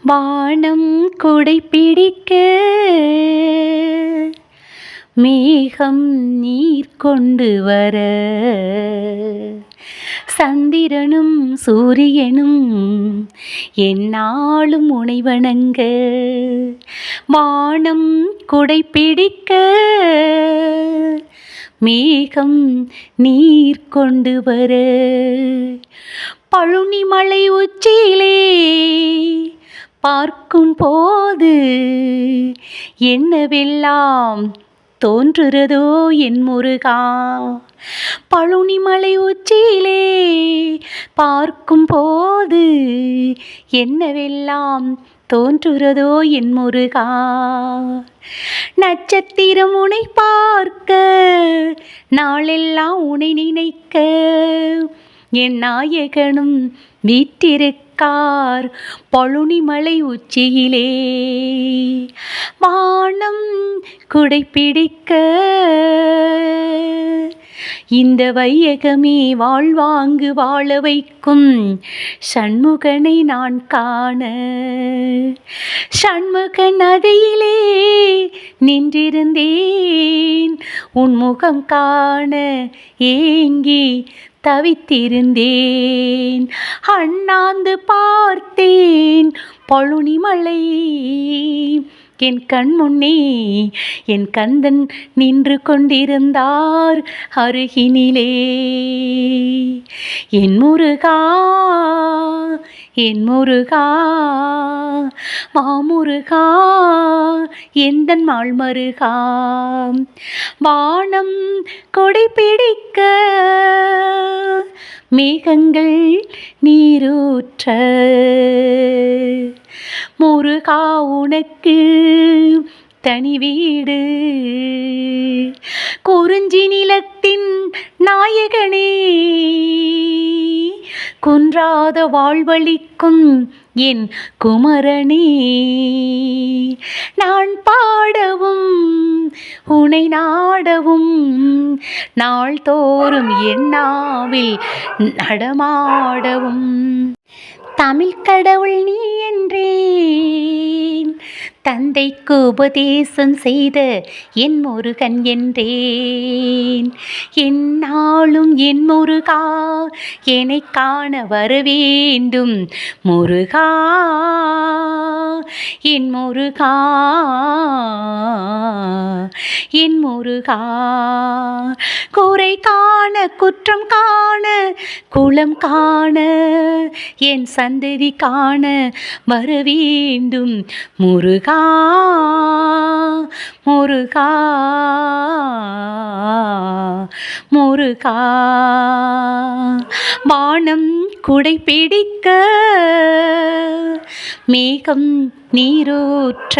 வானம் குடைப்பிடிக்க மேகம் நீர் கொண்டு வர சந்திரனும் சூரியனும் எந்நாளும் உனை வணங்க வானம் குடைப்பிடிக்க மேகம் நீர் கொண்டு வர பழனிமலை உச்சியிலே பார்க்கும் போது என்னவெல்லாம் தோன்றுகிறதோ என் முருகா. பழனிமலை உச்சியிலே பார்க்கும் போது என்னவெல்லாம் தோன்றுகிறதோ என் முருகா. நட்சத்திரம் உனை பார்க்க நாளெல்லாம் உனை நினைக்க என் நாயகனும் வீற்றிருக்கார் பழனிமலை உச்சியிலே. வானம் குடைப்பிடிக்க இந்த வையகமே வாழ்வாங்கு வாழ வைக்கும் சண்முகனை நான் காண சண்முக நதியிலே நின்றிருந்தேன் உன் முகம் காண ஏங்கி தவித்திருந்தேன். அண்ணாந்து பார்த்தேன் பழனிமலை என் கண் முன்னே என் கந்தன் நின்று கொண்டிருந்தார் அருகினிலே. என் முருகா என் முருகா மாமுருகா எந்தன் மால்மருகா. வானம் கொடைப்பிடிக்க மேகங்கள் நீரூற்ற முருகா உனக்கு தனி வீடு குறிஞ்சி நிலத்தின் நாயகனே குன்றாத வாழ்வளிக்கும் என் குமரனே. நான் பாடவும் உனை நாடவும் நாள்தோறும் என் நாவில் நடமாடவும் தமிழ் கடவுள் நீ என்றேன் தந்தைக்கு உபதேசம் செய்த என் முருகன் என்றேன். எந்நாளும் என் முருகா என்னை காண வரவேண்டும் முருகா என் முருகா என் முருகா. குறை காண குற்றம் காண குலம் காண என் சந்ததி காண வரவேண்டும் முருகா முருகா முருகா. வானம் குடைப்பிடிக்க மேகம் நீரூற்ற